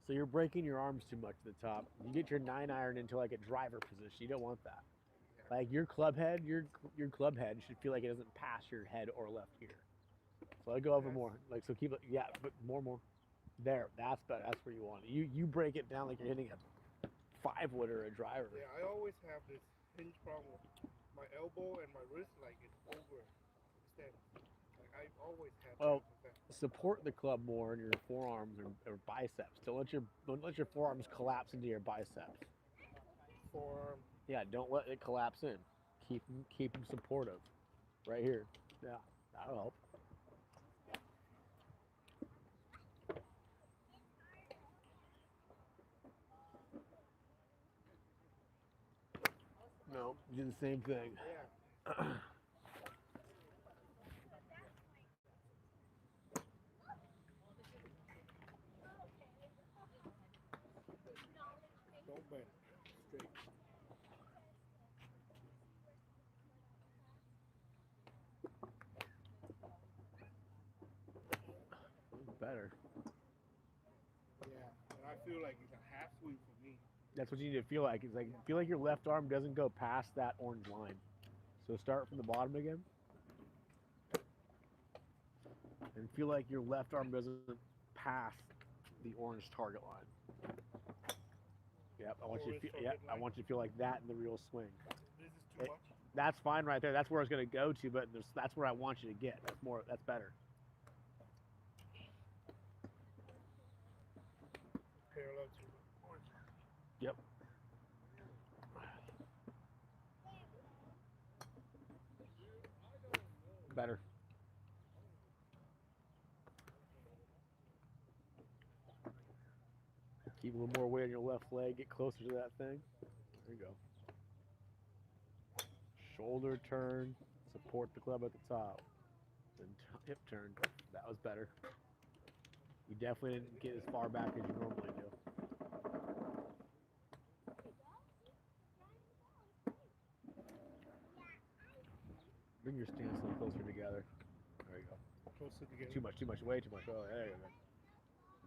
So you're breaking your arms too much at the top. You get your 9-iron into like a driver position. You don't want that. Yeah. Like your club head, your club head should feel like it doesn't pass your head or left ear. So I go over Yes. more. Like so, keep it. Yeah, but more. There, that's better. That's where you want it. You break it down like you're hitting a 5-wood or a driver. Yeah, I always have this hinge problem. My elbow and my wrist, like it's overextended. Like I always had Well, that. support the club more in your forearms or biceps. Don't let your forearms collapse into your biceps. Forearm. Yeah, don't let it collapse in. Keep them supportive. Right here. Yeah, that'll help. No, do the same thing. Yeah. Don't bend. Straight. Better. Yeah. And I feel like it's a half swing for me. That's what you need to feel like. It's like feel like your left arm doesn't go past that orange line. So start from the bottom again. And feel like your left arm doesn't pass the orange target line. Yep, I want you to feel. Yep, I want you to feel like that in the real swing. This is too much. That's fine right there. That's where I was going to go to, but that's where I want you to get. That's more. That's better. Parallel to the orange. Yep. Better. Keep a little more weight on your left leg. Get closer to that thing. There you go. Shoulder turn. Support the club at the top. Then hip turn. That was better. You definitely didn't get as far back as you normally do. Bring your stance a little closer together. There you go. Closer together. Too much, way too much. Oh, there you go.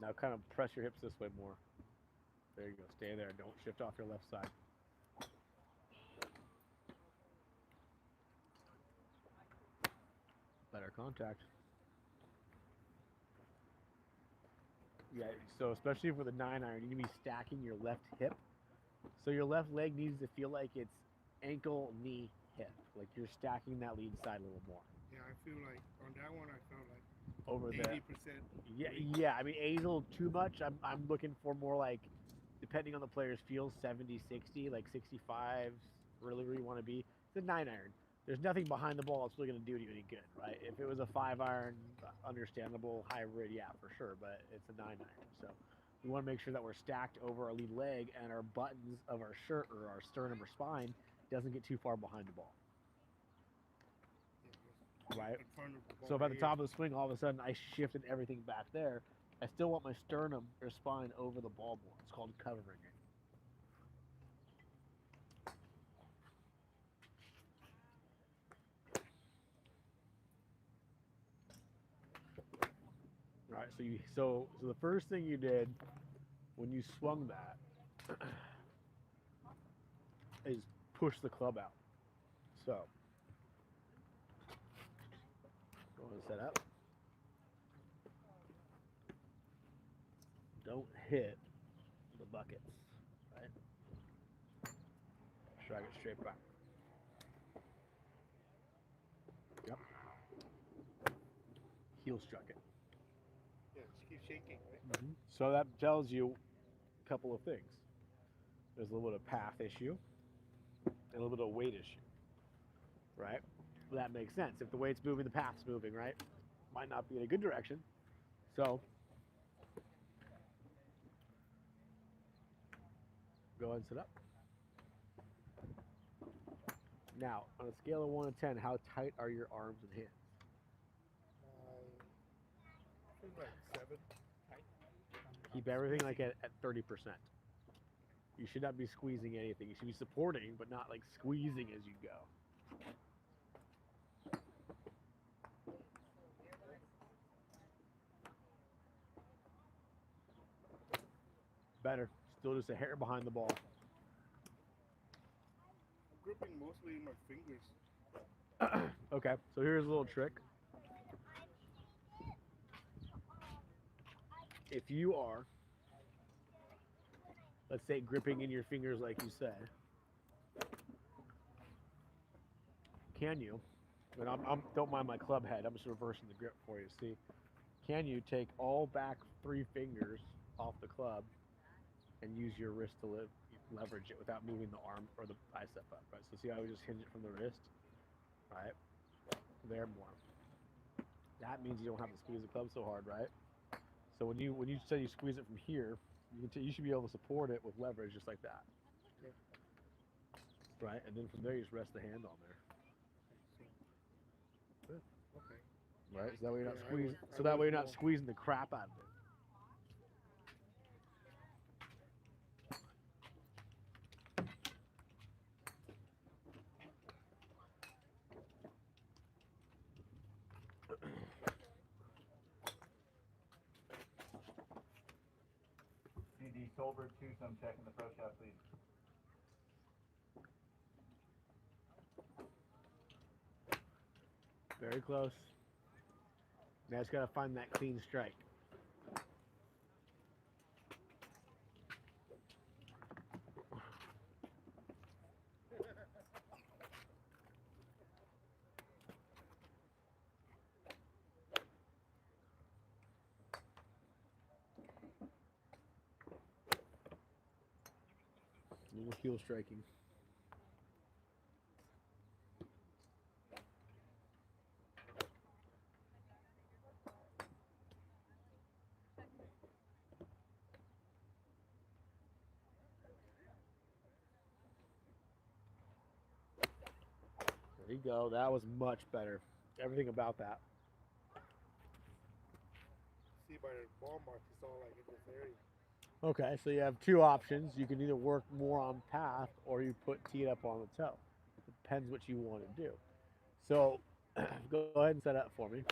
Now kind of press your hips this way more. There you go. Stay there. Don't shift off your left side. Better contact. Yeah, so especially for the 9-iron, you need to be stacking your left hip. So your left leg needs to feel like it's ankle, knee, hip. Like you're stacking that lead side a little more. Yeah, I feel like on that one I felt like Over 80%. Yeah. I mean, 80's a little too much. I'm looking for more like, depending on the player's feel, 70, 60, like 65's really where you want to be. It's a 9-iron. There's nothing behind the ball that's really going to do you any good, right? If it was a 5-iron, understandable, hybrid, yeah, for sure, but it's a 9-iron. So we want to make sure that we're stacked over our lead leg and our buttons of our shirt or our sternum or spine doesn't get too far behind the ball. Right? So if at the top of the swing, all of a sudden I shifted everything back there, I still want my sternum or spine over the ball more. It's called covering it. All right, so the first thing you did when you swung that is push the club out. So go and set up. Don't hit the buckets, right? Drag it straight back. Yep. Heel struck it. Yeah, just keep shaking. Right? Mm-hmm. So that tells you a couple of things. There's a little bit of path issue and a little bit of weight issue, right? Well, that makes sense. If the weight's moving, the path's moving, right? Might not be in a good direction. So go ahead and sit up. Now, on a scale of 1 to 10, how tight are your arms and hands? I think like 7. Keep everything like at 30%. You should not be squeezing anything. You should be supporting, but not like squeezing as you go. Better. Still just a hair behind the ball. I'm gripping mostly in my fingers. Okay, so here's a little trick. If you are, let's say, gripping in your fingers like you said, can you, and don't mind my club head, I'm just reversing the grip for you, see, can you take all back 3 fingers off the club and use your wrist to leverage it without moving the arm or the bicep up, right? So see how we just hinge it from the wrist, right? There more. That means you don't have to squeeze the club so hard, right? So when you say you squeeze it from here, you should be able to support it with leverage just like that, Okay. right? And then from there you just rest the hand on there. Okay. Right, so that way you're not Yeah, squeezing. I So that way was you're not more- squeezing the crap out of it. CD Solberg 2, some check in the pro shop, please. Very close. Now it's got to find that clean strike. Little heel striking. There you go. That was much better. Everything about that. See by the ball marks, it's all like in this area. Okay, so you have 2 options. You can either work more on path or you tee it up on the toe. Depends what you want to do. So go ahead and set up for me.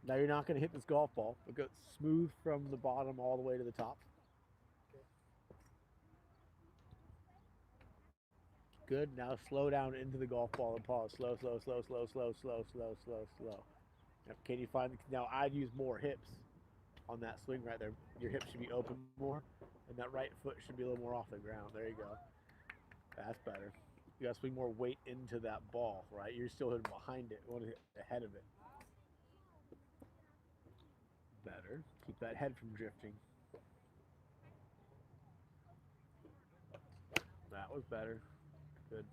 Now you're not going to hit this golf ball. It goes smooth from the bottom all the way to the top. Good. Now slow down into the golf ball and pause. Slow, slow, slow, slow, slow, slow, slow, slow, slow. Now, can you find? Now I'd use more hips on that swing right there. Your hips should be open more, and that right foot should be a little more off the ground. There you go. That's better. You got to swing more weight into that ball, right? You're still hitting behind it. You want to hit ahead of it. Better. Keep that head from drifting. That was better. Good.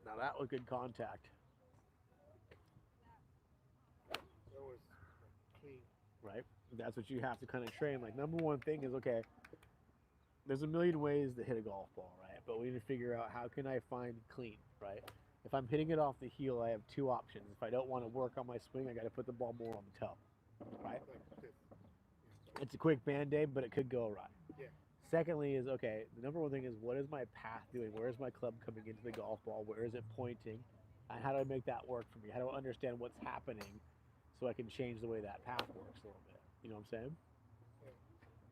Now that was good contact. That was clean. Right? That's what you have to kind of train. Like, number one thing is, okay, there's a million ways to hit a golf ball, right? But we need to figure out how can I find clean, right? If I'm hitting it off the heel, I have 2 options. If I don't want to work on my swing, I got to put the ball more on the toe, right? Like this. It's a quick band-aid, but it could go awry. Yeah. Secondly is, okay, the number one thing is, what is my path doing? Where is my club coming into the golf ball? Where is it pointing? And how do I make that work for me? How do I understand what's happening so I can change the way that path works a little bit? You know what I'm saying? Yeah.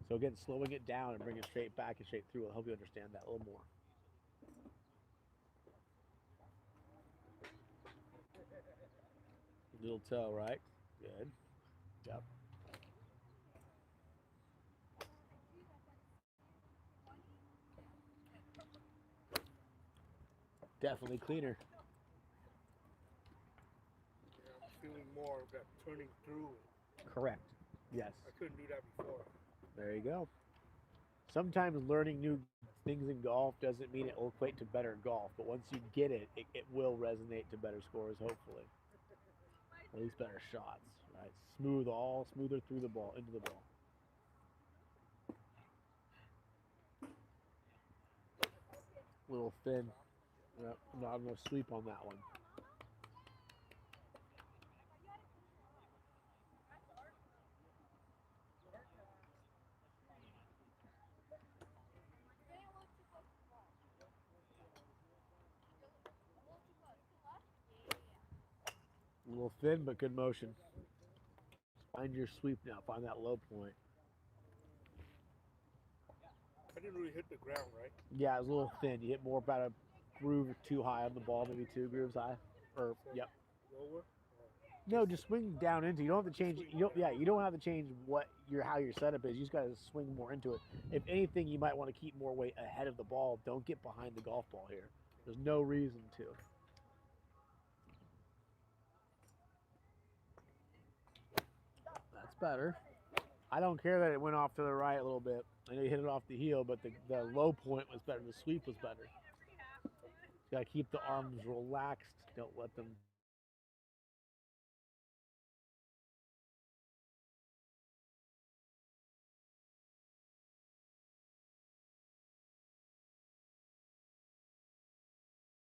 So again, slowing it down and bringing it straight back and straight through will help you understand that a little more. Little toe, right? Good. Yep. Definitely cleaner. Yeah, I'm feeling more of that turning through it. Correct. Yes. I couldn't do that before. There you go. Sometimes learning new things in golf doesn't mean it will equate to better golf, but once you get it, it will resonate to better scores, hopefully. At least better shots, right? Smoother through the ball, into the ball. A little thin. Yep, not enough sweep on that one. little thin, but good motion. Find your sweep now. Find that low point. I didn't really hit the ground, right? Yeah, it was a little thin. You hit more about a groove too high on the ball, maybe 2 grooves high. Or, So yep. Lower. No, just swing down into. You don't have to change. You don't. Yeah, you don't have to change what your how your setup is. You just got to swing more into it. If anything, you might want to keep more weight ahead of the ball. Don't get behind the golf ball here. There's no reason to. That's better. I don't care that it went off to the right a little bit. I know you hit it off the heel, but the low point was better. The sweep was better. You got to keep the arms relaxed. Don't let them